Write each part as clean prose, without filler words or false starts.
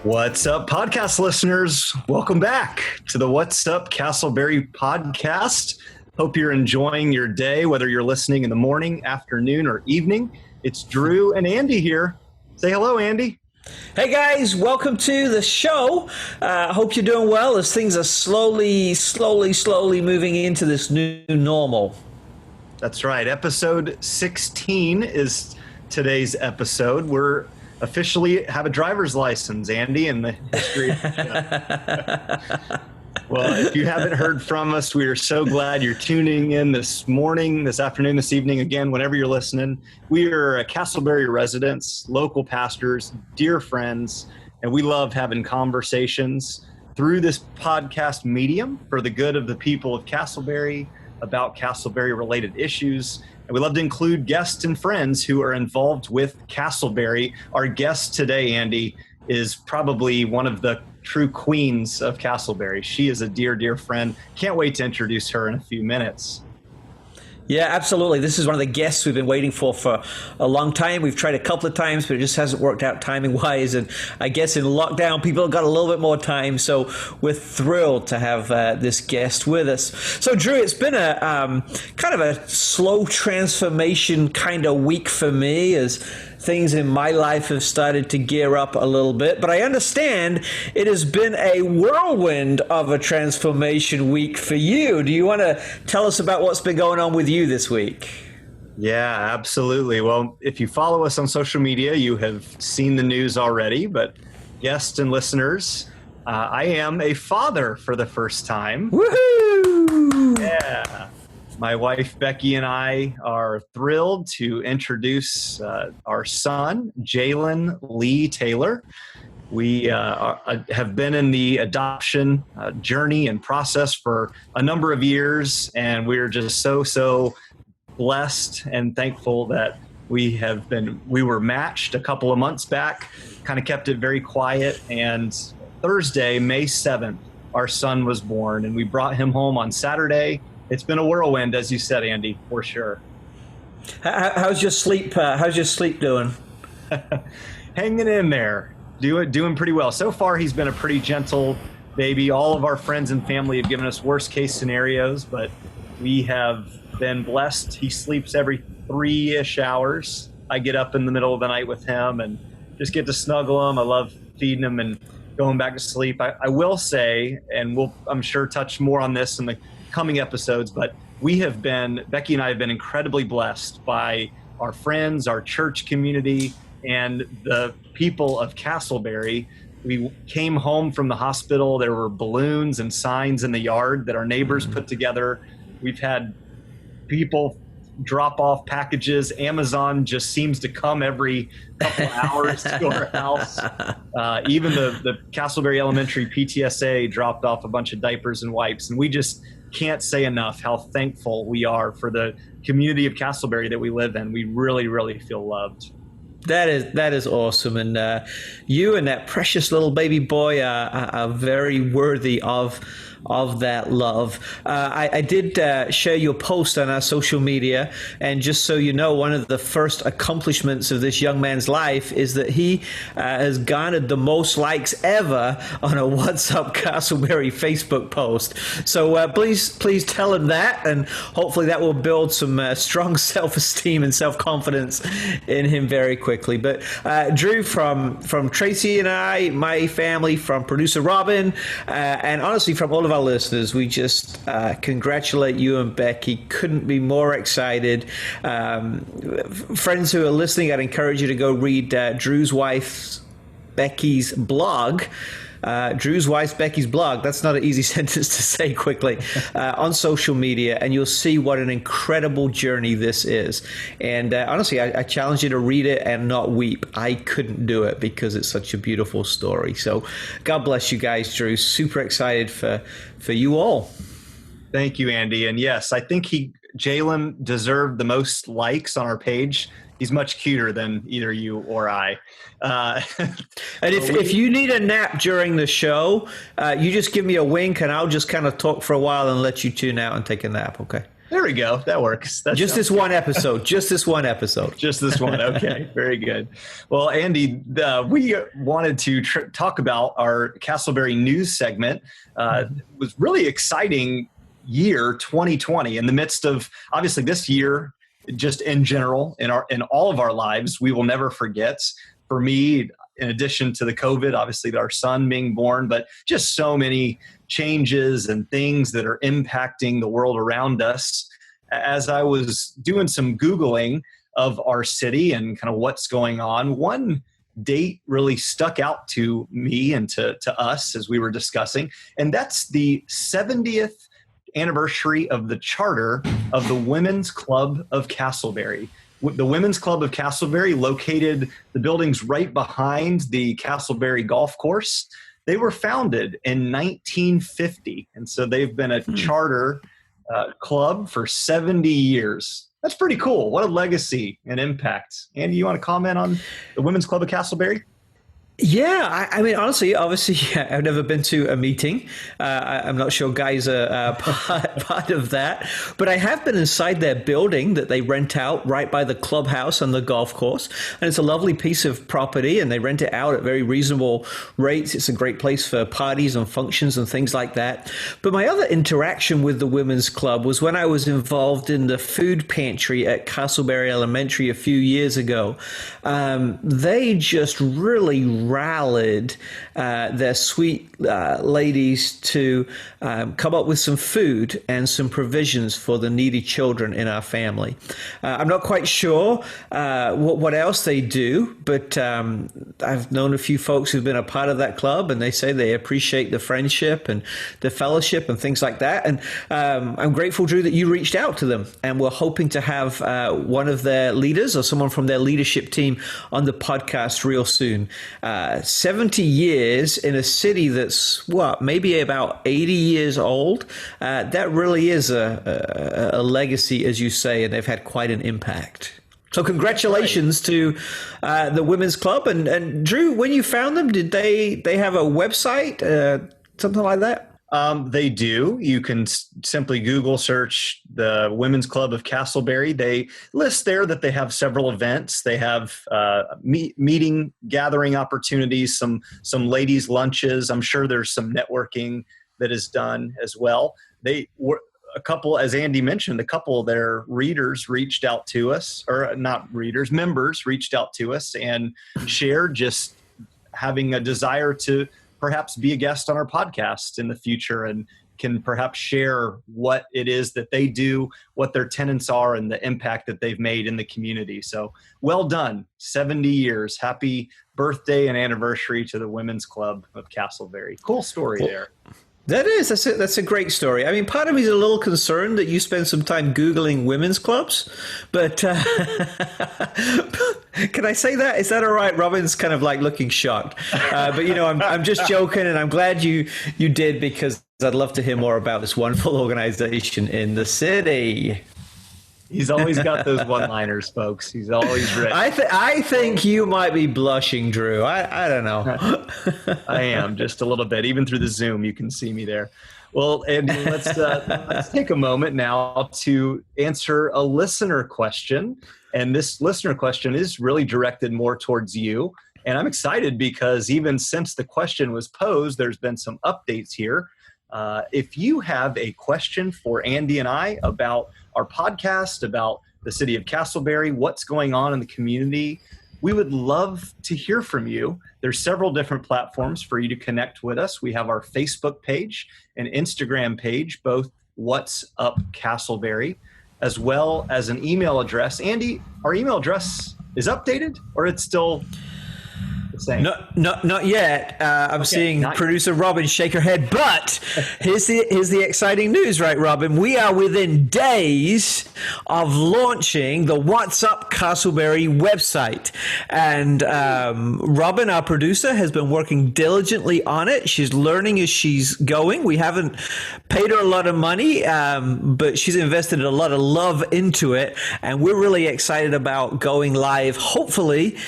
What's up, podcast listeners? Welcome back to the What's Up Castleberry podcast. Hope you're enjoying your day, whether you're listening in the morning, afternoon, or evening. It's Drew and Andy here. Say hello, Andy. Hey guys, welcome to the show. Hope you're doing well as things are slowly moving into this new normal. That's right. Episode 16 is today's episode. We're officially have a driver's license, Andy, in the history of the show. Well, if you haven't heard from us, we are so glad you're tuning in this morning, this afternoon, this evening, again, whenever you're listening. We are Castleberry residents, local pastors, dear friends, and we love having conversations through this podcast medium for the good of the people of Castleberry, about Castleberry-related issues. And we love to include guests and friends who are involved with Castleberry. Our guest today, Andy, is probably one of the true queens of Castleberry. She is a dear, dear friend. Can't wait to introduce her in a few minutes. Yeah, absolutely. This is one of the guests we've been waiting for a long time. We've tried a couple of times, but it just hasn't worked out timing-wise. And I guess in lockdown, people have got a little bit more time. So we're thrilled to have this guest with us. So, Drew, it's been a kind of a slow transformation kind of week for me as things in my life have started to gear up a little bit, but I understand it has been a whirlwind of a transformation week for you. Do you want to tell us about what's been going on with you this week? Yeah, absolutely. Well, if you follow us on social media, you have seen the news already, but guests and listeners, I am a father for the first time. Woohoo! Yeah. My wife, Becky, and I are thrilled to introduce our son, Jalen Lee Taylor. We have been in the adoption journey and process for a number of years, and we're just so blessed and thankful that we were matched a couple of months back, kind of kept it very quiet, and Thursday, May 7th, our son was born, and we brought him home on Saturday. It's been a whirlwind, as you said, Andy, for sure. How's your sleep? How's your sleep doing? Hanging in there, doing pretty well. So far, he's been a pretty gentle baby. All of our friends and family have given us worst case scenarios, but we have been blessed. He sleeps every 3-ish hours. I get up in the middle of the night with him and just get to snuggle him. I love feeding him and going back to sleep. I will say, and I'm sure touch more on this in the coming episodes, but Becky and I have been incredibly blessed by our friends, our church community, and the people of Castleberry. We came home from the hospital. There were balloons and signs in the yard that our neighbors put together. We've had people drop off packages. Amazon just seems to come every couple of hours to our house. Even the Castleberry Elementary PTSA dropped off a bunch of diapers and wipes, and we just can't say enough how thankful we are for the community of Castleberry that we live in. We really, really feel loved. That is awesome, and you and that precious little baby boy are very worthy of that love. I did share your post on our social media, and just so you know, one of the first accomplishments of this young man's life is that he has garnered the most likes ever on a What's Up Castleberry Facebook post. So please tell him that, and hopefully that will build some strong self-esteem and self-confidence in him very quickly. But Drew, from Tracy and I, my family, from producer Robin, and honestly from all of our listeners, we just congratulate you and Becky. Couldn't be more excited. Friends who are listening, I'd encourage you to go read Drew's wife Becky's blog. Drew's wife Becky's blog. That's not an easy sentence to say quickly, on social media, and you'll see what an incredible journey this is. And honestly, I challenge you to read it and not weep. I couldn't do it because it's such a beautiful story. So God bless you guys, Drew. Super excited for you all. Thank you, Andy. And yes, I think Jalen deserved the most likes on our page. He's much cuter than either you or I. And if you need a nap during the show, you just give me a wink and I'll just kind of talk for a while and let you tune out and take a nap, okay? There we go. That works. Just this one episode. Just this one episode. Just this one. Okay. Very good. Well, Andy, we wanted to talk about our Castleberry news segment. It was really exciting year 2020 in the midst of, obviously, this year, just in general, in all of our lives, we will never forget. For me, in addition to the COVID, obviously our son being born, but just so many changes and things that are impacting the world around us. As I was doing some Googling of our city and kind of what's going on, one date really stuck out to me and to us as we were discussing, and that's the 70th anniversary of the charter of the Women's Club of Castleberry. The Women's Club of Castleberry, located the buildings right behind the Castleberry Golf Course. They were founded in 1950, and so they've been a charter club for 70 years. That's pretty cool. What a legacy and impact. Andy, you want to comment on the Women's Club of Castleberry? Yeah, I mean, honestly, obviously, I've never been to a meeting. I'm not sure guys are part of that. But I have been inside their building that they rent out right by the clubhouse and the golf course. And it's a lovely piece of property, and they rent it out at very reasonable rates. It's a great place for parties and functions and things like that. But my other interaction with the Women's Club was when I was involved in the food pantry at Castleberry Elementary a few years ago. They just really rallied their sweet ladies to come up with some food and some provisions for the needy children in our family. I'm not quite sure what else they do, but I've known a few folks who've been a part of that club, and they say they appreciate the friendship and the fellowship and things like that. And I'm grateful, Drew, that you reached out to them, and we're hoping to have one of their leaders or someone from their leadership team on the podcast real soon. 70 years in a city that's, maybe about 80 years old. That really is a legacy, as you say, and they've had quite an impact. So congratulations to the Women's Club. And Drew, when you found them, did they have a website, something like that? They do. You can simply Google search the Women's Club of Castleberry. They list there that they have several events. They have meeting, gathering opportunities, some ladies' lunches. I'm sure there's some networking that is done as well. They were a couple, as Andy mentioned, a couple of their readers reached out to us, or not readers, members reached out to us and shared just having a desire to perhaps be a guest on our podcast in the future and can perhaps share what it is that they do, what their tenets are, and the impact that they've made in the community. So well done. 70 years. Happy birthday and anniversary to the Women's Club of Castleberry. Cool story there. That is. That's a great story. I mean, part of me is a little concerned that you spend some time Googling women's clubs, but can I say that? Is that all right? Robin's kind of like looking shocked. But, I'm just joking, and I'm glad you did, because I'd love to hear more about this wonderful organization in the city. He's always got those one-liners, folks. He's always ready. I think you might be blushing, Drew. I don't know. I am, just a little bit. Even through the Zoom, you can see me there. Well, Andy, let's take a moment now to answer a listener question. And this listener question is really directed more towards you. And I'm excited because even since the question was posed, there's been some updates here. If you have a question for Andy and I about our podcast, about the city of Castleberry, what's going on in the community, we would love to hear from you. There's several different platforms for you to connect with us. We have our Facebook page and Instagram page, both What's Up Castleberry, as well as an email address. Andy, our email address is updated, or it's still the same? Not yet. I'm seeing producer Robin shake her head, but here's the exciting news, right, Robin? We are within days of launching the What's Up Castleberry website, and Robin, our producer, has been working diligently on it. She's learning as she's going. We haven't paid her a lot of money, but she's invested a lot of love into it, and we're really excited about going live, hopefully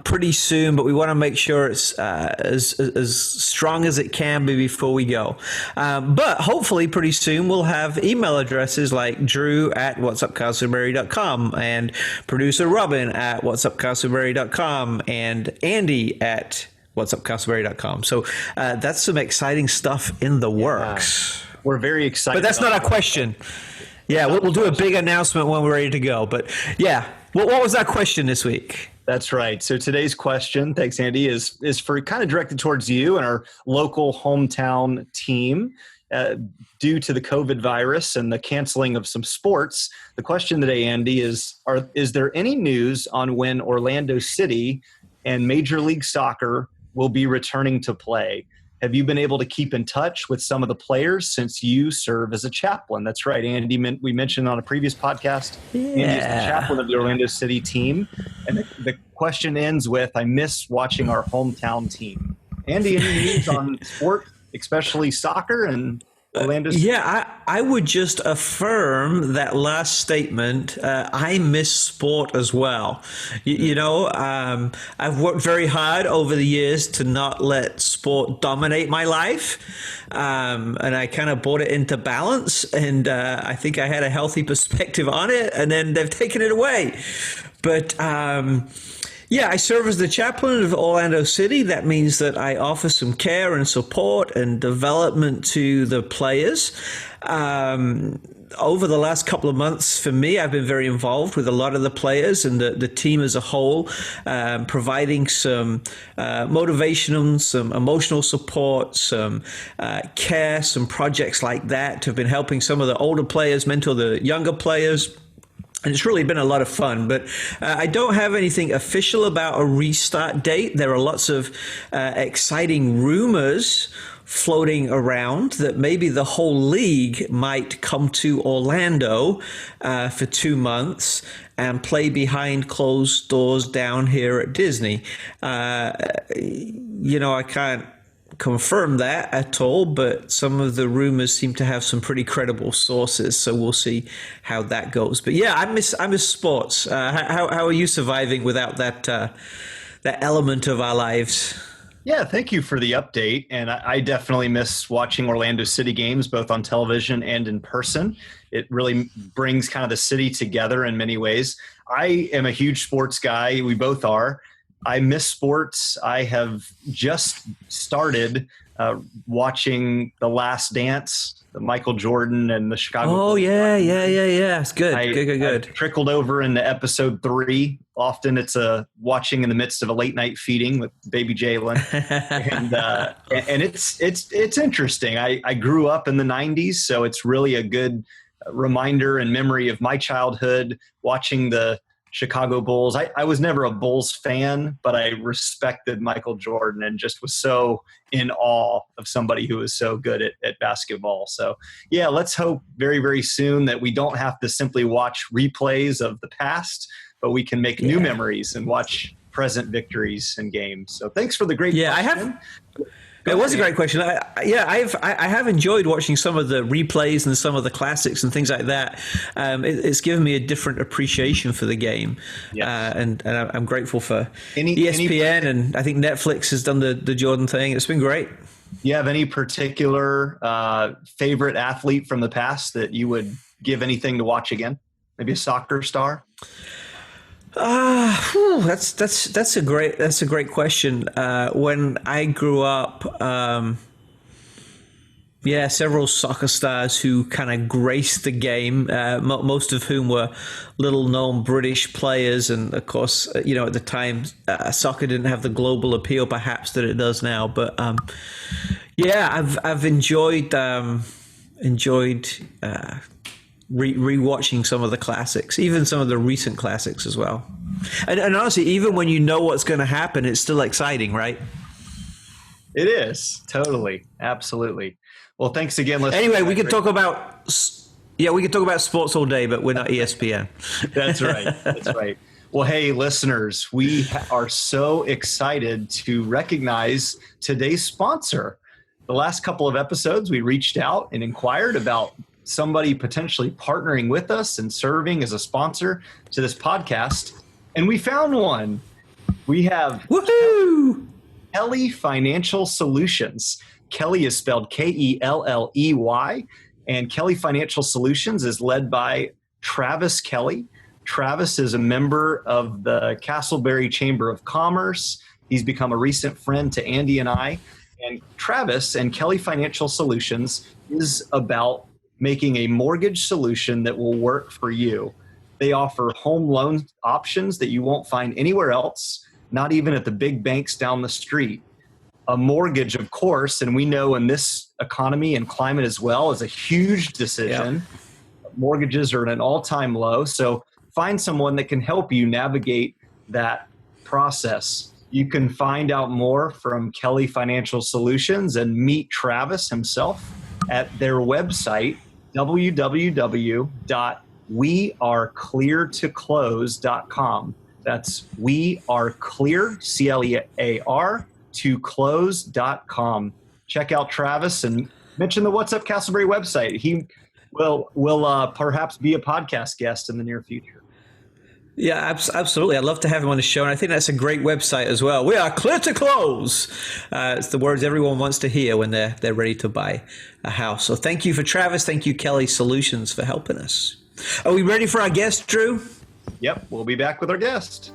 pretty soon. But but we want to make sure it's as strong as it can be before we go. But hopefully pretty soon we'll have email addresses like drew@whatsupcastleberry.com and producer Robin at whatsupcastleberry.com and Andy at whatsupcastleberry.com. So that's some exciting stuff in the works. We're very excited. But that's not our question. Yeah, we'll do a big announcement when we're ready to go. But yeah, what was our question this week? That's right. So today's question, thanks, Andy, is for kind of directed towards you and our local hometown team. Due to the COVID virus and the canceling of some sports, the question today, Andy, is there any news on when Orlando City and Major League Soccer will be returning to play? Have you been able to keep in touch with some of the players since you serve as a chaplain? That's right, Andy. We mentioned on a previous podcast, Andy is the chaplain of the Orlando City team. And the question ends with, I miss watching our hometown team. Andy, any news on sport, especially soccer and Orlando City? Yeah, I would just affirm that last statement. I miss sport as well. I've worked very hard over the years to not let sport dominate my life. And I kind of brought it into balance. And I think I had a healthy perspective on it. And then they've taken it away. But yeah, I serve as the chaplain of Orlando City. That means that I offer some care and support and development to the players. Over the last couple of months, for me, I've been very involved with a lot of the players and the team as a whole, providing some motivation, some emotional support, some care, some projects like that. Have been helping some of the older players mentor the younger players. And it's really been a lot of fun, but I don't have anything official about a restart date. There are lots of exciting rumors floating around that maybe the whole league might come to Orlando for 2 months and play behind closed doors down here at Disney. I can't confirm that at all, but some of the rumors seem to have some pretty credible sources, so we'll see how that goes. But yeah, I miss sports. How are you surviving without that element of our lives? Yeah, thank you for the update. And I definitely miss watching Orlando City games, both on television and in person. It really brings kind of the city together in many ways. I am a huge sports guy. We both are. I miss sports. I have just started watching The Last Dance, the Michael Jordan and the Chicago. Oh, yeah. It's good. Good. I trickled over into episode 3. Often it's watching in the midst of a late night feeding with baby Jalen. and it's interesting. I grew up in the 90s, so it's really a good reminder and memory of my childhood watching the Chicago Bulls. I was never a Bulls fan, but I respected Michael Jordan and just was so in awe of somebody who was so good at basketball. So yeah, let's hope very, very soon that we don't have to simply watch replays of the past, but we can make new memories and watch present victories and games. So thanks for the great question. It was a great question. I have enjoyed watching some of the replays and some of the classics and things like that. It's given me a different appreciation for the game, and I'm grateful for ESPN, and I think Netflix has done the Jordan thing. It's been great. Do you have any particular favorite athlete from the past that you would give anything to watch again? Maybe a soccer star? That's a great question. When I grew up, several soccer stars who kind of graced the game, most of whom were little known British players. And of course, at the time, soccer didn't have the global appeal perhaps that it does now. But I've enjoyed rewatching some of the classics, even some of the recent classics as well. And honestly, even when you know what's going to happen, it's still exciting, right? It is. Totally. Absolutely. Well, thanks again. Anyway, we could talk about sports all day, but we're not ESPN. That's right. Well, hey, listeners, we are so excited to recognize today's sponsor. The last couple of episodes, we reached out and inquired about somebody potentially partnering with us and serving as a sponsor to this podcast. And we found one. We have Woohoo! Kelly Financial Solutions. Kelly is spelled Kelley, and Kelly Financial Solutions is led by Travis Kelly. Travis is a member of the Castleberry Chamber of Commerce. He's become a recent friend to Andy and I. And Travis and Kelly Financial Solutions is about making a mortgage solution that will work for you. They offer home loan options that you won't find anywhere else, not even at the big banks down the street. A mortgage, of course, and we know in this economy and climate as well, is a huge decision. Yeah. Mortgages are at an all-time low. So find someone that can help you navigate that process. You can find out more from Kelly Financial Solutions and meet Travis himself at their website, www.wearecleartoclose.com. That's weareclear, CLEAR, to close.com. Check out Travis and mention the What's Up Castleberry website. He will perhaps be a podcast guest in the near future. Yeah, absolutely. I'd love to have him on the show, and I think that's a great website as well. We are clear to close. It's the words everyone wants to hear when they're ready to buy a house. So thank you for Travis. Thank you, Kelly Solutions, for helping us. Are we ready for our guest, Drew? Yep, we'll be back with our guest.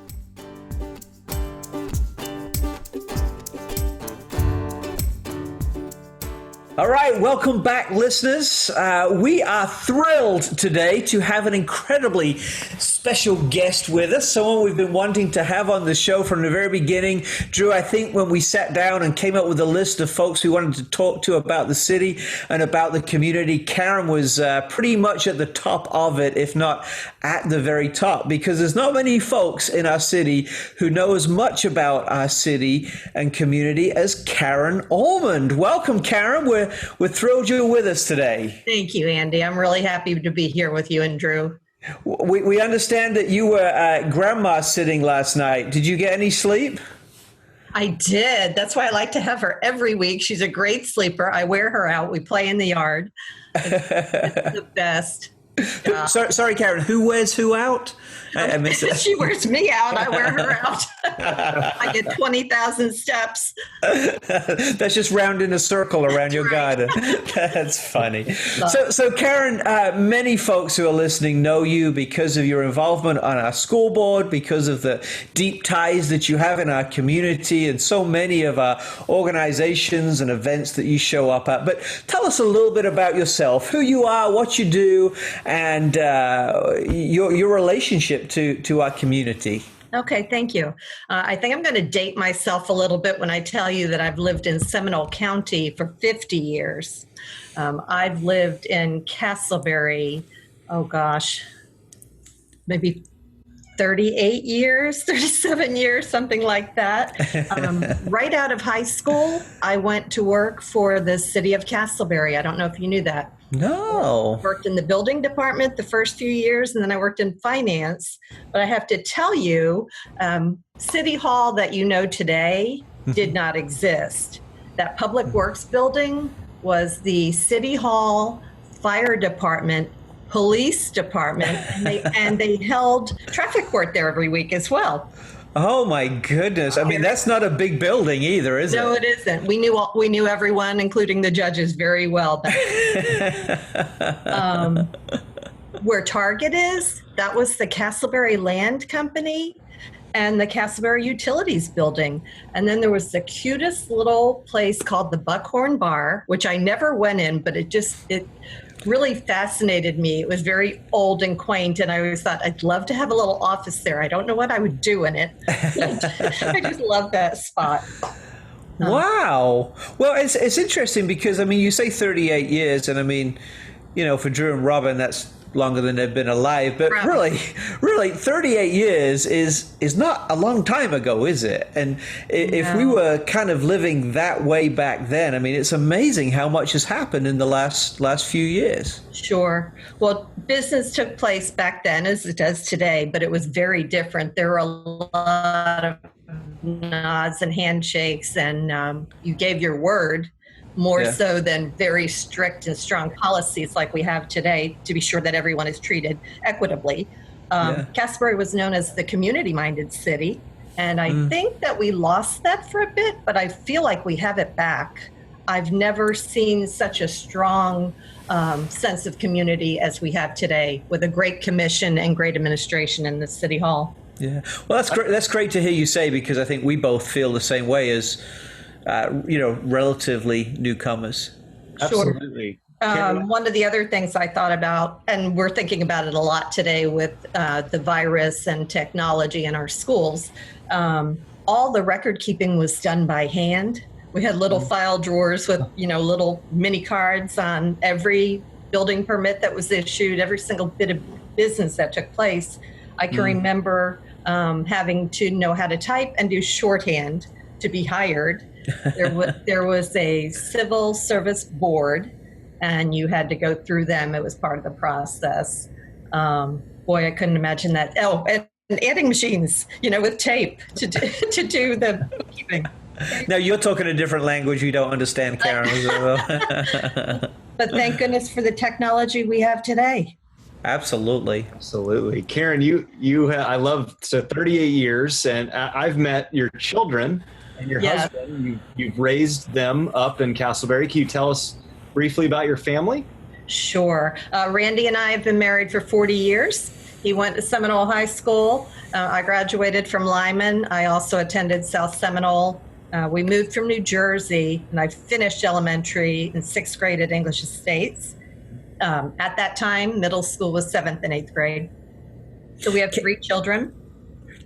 All right, welcome back, listeners. We are thrilled today to have an incredibly special guest with us, someone we've been wanting to have on the show from the very beginning. Drew, I think when we sat down and came up with a list of folks we wanted to talk to about the city and about the community, Karen was pretty much at the top of it, if not at the very top, because there's not many folks in our city who know as much about our city and community as Karen Almond. Welcome, Karen. We're thrilled you're with us today. Thank you, Andy. I'm really happy to be here with you and Drew. We understand that you were at grandma's sitting last night. Did you get any sleep? I did. That's why I like to have her every week. She's a great sleeper. I wear her out. We play in the yard. It's the best. Sorry, Karen. Who wears who out? I missed it. She wears me out. I wear her out. I get 20,000 steps. That's just rounding a circle around your garden. That's funny. So Karen, many folks who are listening know you because of your involvement on our school board, because of the deep ties that you have in our community and so many of our organizations and events that you show up at. But tell us a little bit about yourself, who you are, what you do, and your relationship to our community. Okay, thank you. I think I'm going to date myself a little bit when I tell you that I've lived in Seminole County for 50 years. I've lived in Castleberry, maybe 38 years, 37 years, something like that. Right out of high school, I went to work for the city of Castleberry. I don't know if you knew that. No. I worked in the building department the first few years, and then I worked in finance. But I have to tell you, City Hall that you know today did not exist. That Public Works building was the City Hall, Fire Department, Police Department, and they held traffic court there every week as well. Oh my goodness! I mean, that's not a big building either, is it? No, it isn't. We knew everyone, including the judges, very well. Where Target is, that was the Castleberry Land Company and the Castleberry Utilities building. And then there was the cutest little place called the Buckhorn Bar, which I never went in, but it really fascinated me. It was very old and quaint, and I always thought I'd love to have a little office there. I don't know what I would do in it. I just love that spot. Wow. Well, it's interesting because, I mean, you say 38 years, and I mean, for Drew and Robin, that's longer than they've been alive. But really, 38 years is not a long time ago, is it? And if we were kind of living that way back then, I mean, it's amazing how much has happened in the last few years. Sure. Well, business took place back then as it does today, but it was very different. There were a lot of nods and handshakes, and you gave your word more so than very strict and strong policies like we have today to be sure that everyone is treated equitably. Castleberry was known as the community-minded city, And I think that we lost that for a bit, but I feel like we have it back. I've never seen such a strong sense of community as we have today, with a great commission and great administration in the City Hall. Yeah, well, that's great. That's great to hear you say, because I think we both feel the same way as relatively newcomers. Absolutely. One of the other things I thought about, and we're thinking about it a lot today with the virus and technology in our schools, all the record keeping was done by hand. We had little file drawers with, little mini cards on every building permit that was issued, every single bit of business that took place. I can remember having to know how to type and do shorthand to be hired. There was a civil service board, and you had to go through them. It was part of the process. Boy, I couldn't imagine that. Oh, and adding machines, with tape to do the bookkeeping. Now you're talking a different language we don't understand, Karen. As well. But thank goodness for the technology we have today. Absolutely. Karen, I love, so 38 years, and I've met your children and your husband. You've raised them up in Castleberry. Can you tell us briefly about your family? Sure. Randy and I have been married for 40 years. He went to Seminole High School. I graduated from Lyman. I also attended South Seminole. We moved from New Jersey, and I finished elementary in 6th grade at English Estates. At that time, middle school was 7th and 8th grade. So we have 3 children.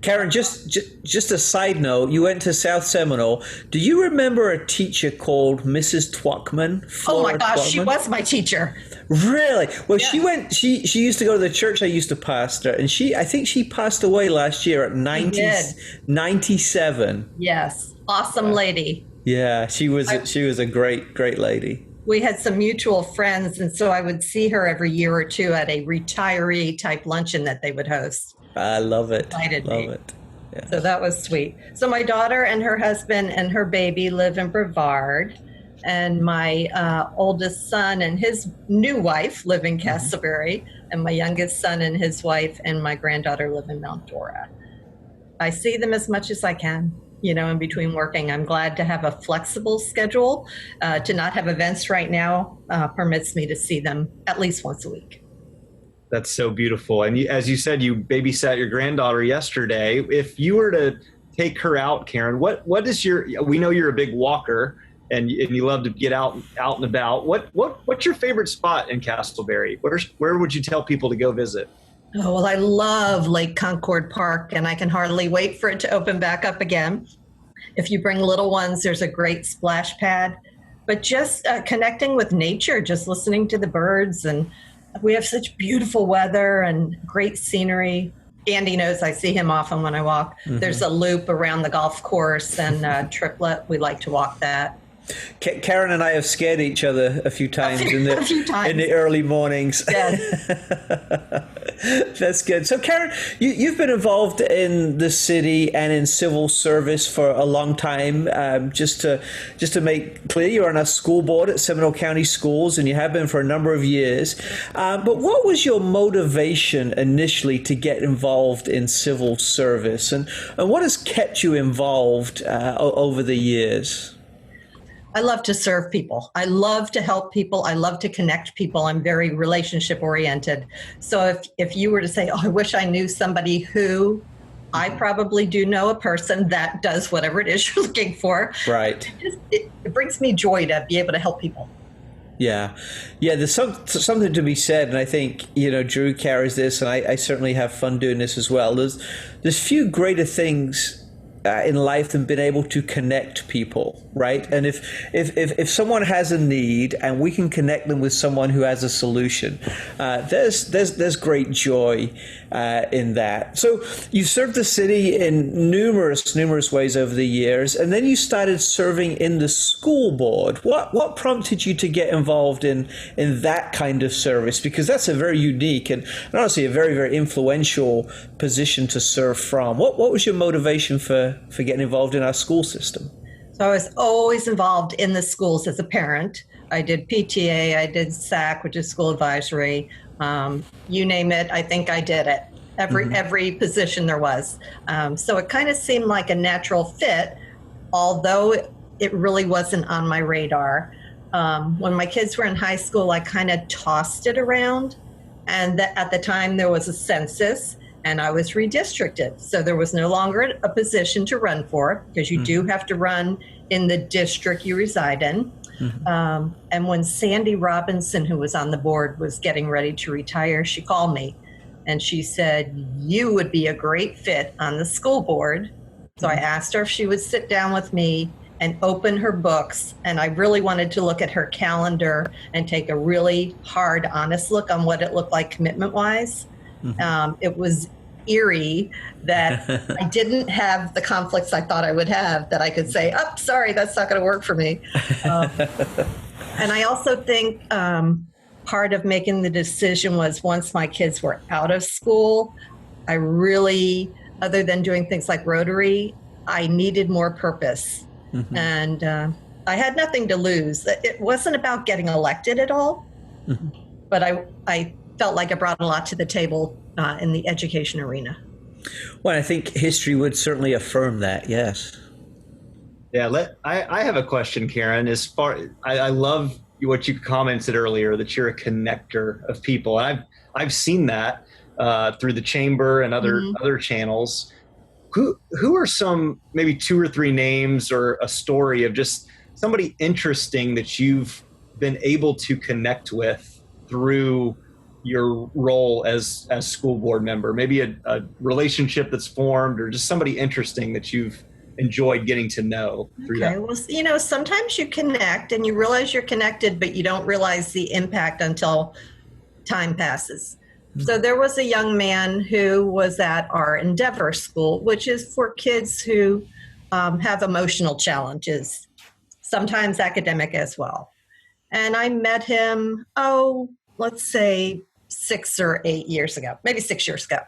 Karen, just a side note, you went to South Seminole. Do you remember a teacher called Mrs. Twackman? Oh my gosh, she was my teacher. Really? Well, Yeah. she used to go to the church I used to pastor, and I think she passed away last year at 97. Yes. Awesome lady. Yeah, she was a great lady. We had some mutual friends, and so I would see her every year or two at a retiree type luncheon that they would host. I love it. Invited me. Love it. Yeah. So that was sweet. So my daughter and her husband and her baby live in Brevard, and my oldest son and his new wife live in Castleberry, and my youngest son and his wife and my granddaughter live in Mount Dora. I see them as much as I can, in between working. I'm glad to have a flexible schedule. To not have events right now permits me to see them at least once a week. That's so beautiful. And as you said, you babysat your granddaughter yesterday. If you were to take her out, Karen, what is we know you're a big walker and you love to get out and about. What's your favorite spot in Castleberry? Where would you tell people to go visit? Oh, well, I love Lake Concord Park, and I can hardly wait for it to open back up again. If you bring little ones, there's a great splash pad. But just connecting with nature, just listening to the birds, and we have such beautiful weather and great scenery. Andy knows I see him often when I walk. Mm-hmm. There's a loop around the golf course and Triplet. We like to walk that. Karen and I have scared each other a few times in the early mornings. Yes. That's good. So Karen, you've been involved in the city and in civil service for a long time. Just to make clear, you're on a school board at Seminole County Schools, and you have been for a number of years. But what was your motivation initially to get involved in civil service, and what has kept you involved over the years? I love to serve people. I love to help people. I love to connect people. I'm very relationship oriented. So if you were to say, oh, I wish I knew somebody who, I probably do know a person that does whatever it is you're looking for. Right. It brings me joy to be able to help people. Yeah. There's something to be said, and I think Drew carries this, and I certainly have fun doing this as well. There's few greater things in life than being able to connect people, right? And if someone has a need and we can connect them with someone who has a solution, there's great joy in that. So you served the city in numerous ways over the years, and then you started serving in the school board. What prompted you to get involved in that kind of service? Because that's a very unique and honestly a very, very influential position to serve from. What was your motivation for getting involved in our school system? So I was always involved in the schools as a parent. I did PTA, I did SAC, which is school advisory. You name it, I think I did it. every position there was. So it kind of seemed like a natural fit, although it really wasn't on my radar. When my kids were in high school, I kind of tossed it around. And at the time, there was a census, and I was redistricted. So there was no longer a position to run for, because you do have to run in the district you reside in. And when Sandy Robinson, who was on the board, was getting ready to retire, she called me and she said, "You would be a great fit on the school board." So I asked her if she would sit down with me and open her books. And I really wanted to look at her calendar and take a really hard, honest look on what it looked like commitment-wise. It was eerie that I didn't have the conflicts I thought I would have, that I could say, "Oh, sorry, that's not going to work for me." And I also think part of making the decision was, once my kids were out of school, I really, other than doing things like Rotary, I needed more purpose. And I had nothing to lose. It wasn't about getting elected at all, but I felt like I brought a lot to the table in the education arena. Well, I think history would certainly affirm that, yes. Yeah, I have a question, Karen. I love what you commented earlier, that you're a connector of people. And I've seen that through the chamber and other channels. Who are some, maybe 2 or 3 names or a story of just somebody interesting that you've been able to connect with through your role as school board member? Maybe a relationship that's formed, or just somebody interesting that you've enjoyed getting to know through that. Well, sometimes you connect and you realize you're connected, but you don't realize the impact until time passes. So there was a young man who was at our Endeavor School, which is for kids who have emotional challenges, sometimes academic as well. And I met him, let's say 6 or 8 years ago, maybe 6 years ago.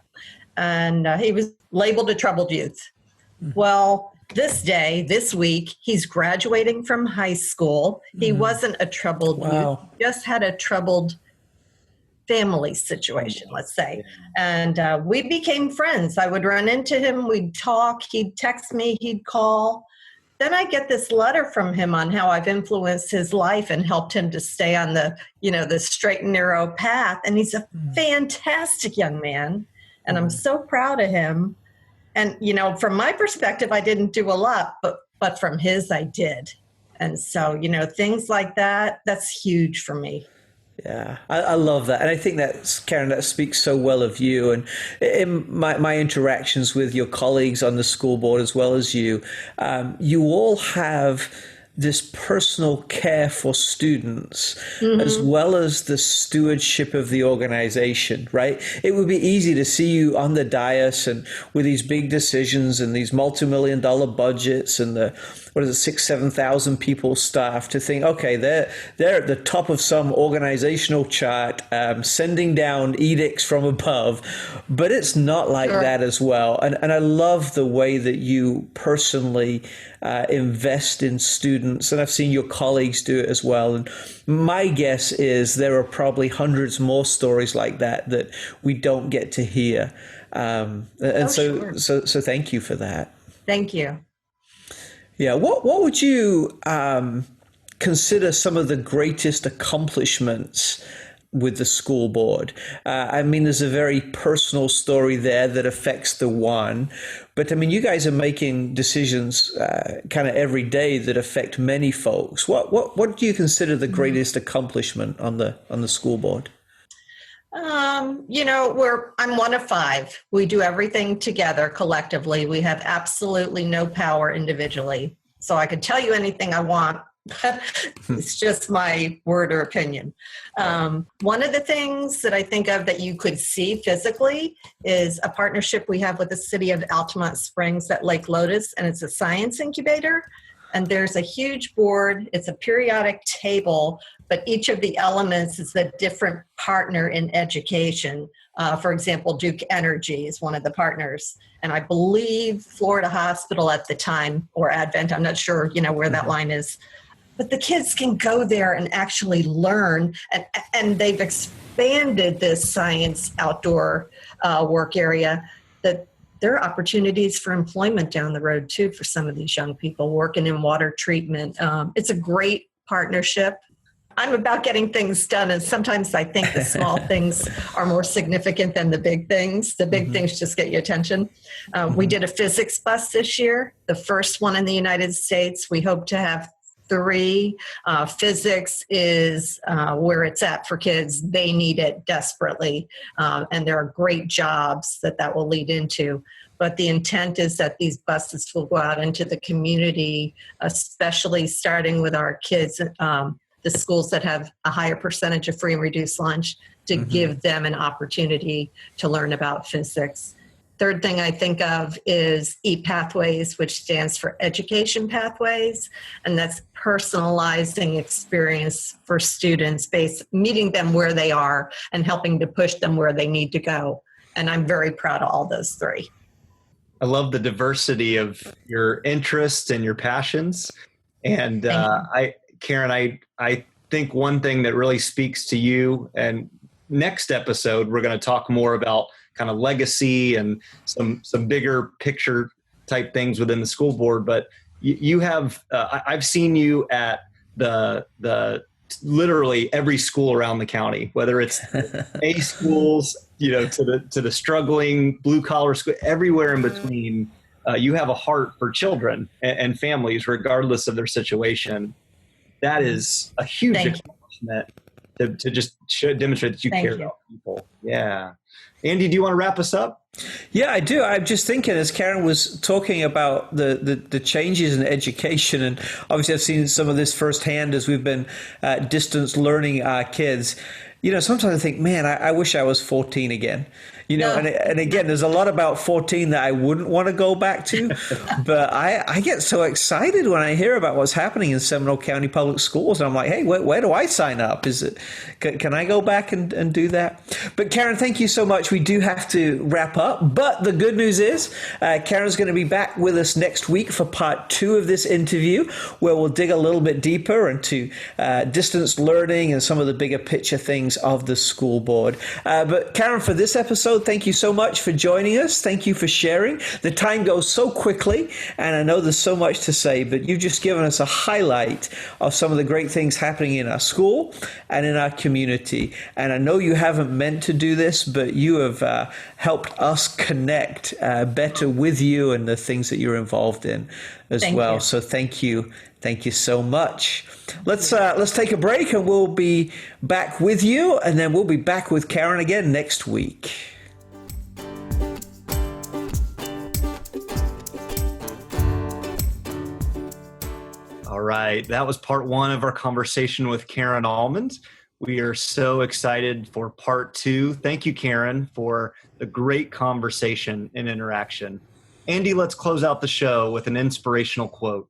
And he was labeled a troubled youth. Well, this week, he's graduating from high school. He wasn't a troubled youth, he just had a troubled family situation, let's say. And we became friends. I would run into him, we'd talk, he'd text me, he'd call. Then I get this letter from him on how I've influenced his life and helped him to stay on the straight and narrow path. And he's a fantastic young man. And I'm so proud of him. And, from my perspective, I didn't do a lot, but from his, I did. And so, things like that, that's huge for me. Yeah, I love that. And I think that, Karen, that speaks so well of you. And in my interactions with your colleagues on the school board, as well as you all have this personal care for students, as well as the stewardship of the organization, right? It would be easy to see you on the dais and with these big decisions and these multi-million-dollar budgets and the 6,000-7,000 people staff, to think, okay, they're at the top of some organizational chart, sending down edicts from above, but it's not like that as well. And I love the way that you personally invest in students, and I've seen your colleagues do it as well. And my guess is there are probably hundreds more stories like that we don't get to hear. So thank you for that. Thank you. Yeah. What would you consider some of the greatest accomplishments with the school board? There's a very personal story there that affects the one, but you guys are making decisions kind of every day that affect many folks. What do you consider the greatest accomplishment on the school board? I'm one of 5. We do everything together collectively. We have absolutely no power individually. So I could tell you anything I want. It's just my word or opinion. One of the things that I think of that you could see physically is a partnership we have with the city of Altamont Springs at Lake Lotus, and it's a science incubator. And there's a huge board. It's a periodic table, but each of the elements is a different partner in education. For example, Duke Energy is one of the partners. And I believe Florida Hospital at the time, or Advent, I'm not sure, where that line is. But the kids can go there and actually learn, and they've expanded this science outdoor work area, that there are opportunities for employment down the road too for some of these young people working in water treatment. It's a great partnership. I'm about getting things done, and sometimes I think the small things are more significant than the big things. The big things just get your attention. We did a physics bus this year, the first one in the United States. We hope to have 3. Physics is where it's at for kids. They need it desperately, and there are great jobs that will lead into. But the intent is that these buses will go out into the community, especially starting with our kids, the schools that have a higher percentage of free and reduced lunch, to give them an opportunity to learn about physics. Third thing I think of is ePathways, which stands for Education Pathways, and that's personalizing experience for students, meeting them where they are and helping to push them where they need to go. And I'm very proud of all those 3. I love the diversity of your interests and your passions. And Karen, I think one thing that really speaks to you, and next episode, we're going to talk more about kind of legacy and some bigger picture type things within the school board. But you have, I've seen you at the literally every school around the county, whether it's A schools, to the struggling blue collar school, everywhere in between. You have a heart for children and families, regardless of their situation. That is a huge accomplishment to just demonstrate that you care about people. Yeah. Andy, do you want to wrap us up? Yeah, I do. I'm just thinking, as Karen was talking about the changes in education, and obviously I've seen some of this firsthand as we've been distance learning our kids. Sometimes I think, man, I wish I was 14 again. And again, there's a lot about 14 that I wouldn't want to go back to, but I get so excited when I hear about what's happening in Seminole County Public Schools. And I'm like, hey, where do I sign up? Can I go back and do that? But Karen, thank you so much. We do have to wrap up, but the good news is Karen's going to be back with us next week for part 2 of this interview, where we'll dig a little bit deeper into distance learning and some of the bigger picture things of the school board. But Karen, for this episode, thank you so much for joining us. Thank you for sharing. The time goes so quickly, and I know there's so much to say, but you've just given us a highlight of some of the great things happening in our school and in our community. And I know you haven't meant to do this, but you have helped us connect better with you and the things that you're involved in as well. So thank you. Thank you so much. Let's take a break, and we'll be back with you, and then we'll be back with Karen again next week. All right. That was part 1 of our conversation with Karen Almond. We are so excited for part 2. Thank you, Karen, for the great conversation and interaction. Andy, let's close out the show with an inspirational quote.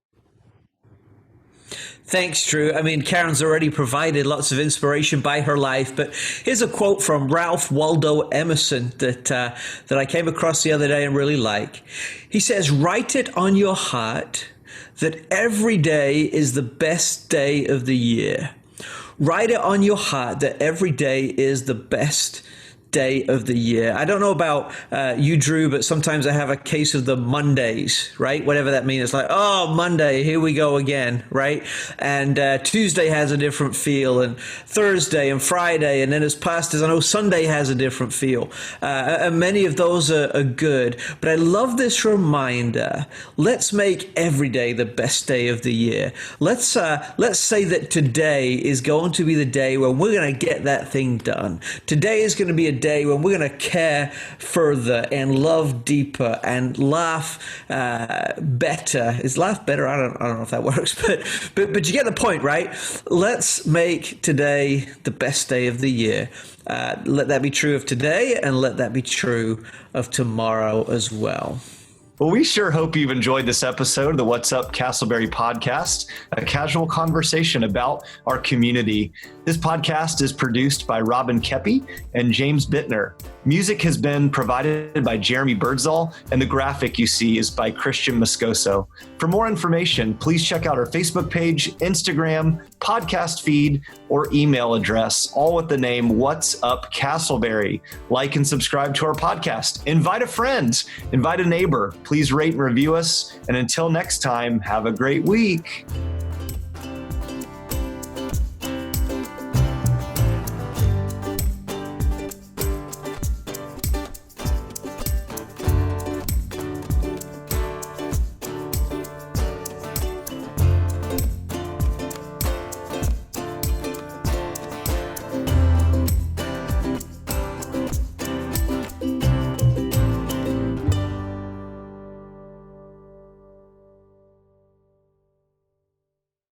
Thanks, Drew. I mean, Karen's already provided lots of inspiration by her life, but here's a quote from Ralph Waldo Emerson that I came across the other day and really like. He says, "Write it on your heart that every day is the best day of the year. Write it on your heart that every day is the best day of the year." I don't know about you, Drew, but sometimes I have a case of the Mondays, right? Whatever that means. It's like, oh, Monday, here we go again, right? And Tuesday has a different feel, and Thursday and Friday, and then as pastors, I know Sunday has a different feel. And many of those are good. But I love this reminder. Let's make every day the best day of the year. Let's say that today is going to be the day when we're going to get that thing done. Today is going to be a day when we're going to care further and love deeper and laugh better. Is laugh better? I don't know if that works, but you get the point, right? Let's make today the best day of the year. Let that be true of today, and let that be true of tomorrow as well. Well, we sure hope you've enjoyed this episode of the What's Up Castleberry podcast, a casual conversation about our community. This podcast is produced by Robin Kepi and James Bittner. Music has been provided by Jeremy Birdsall, and the graphic you see is by Christian Moscoso. For more information, please check out our Facebook page, Instagram, podcast feed, or email address, all with the name What's Up Castleberry. Like and subscribe to our podcast. Invite a friend, invite a neighbor. Please rate and review us. And until next time, have a great week.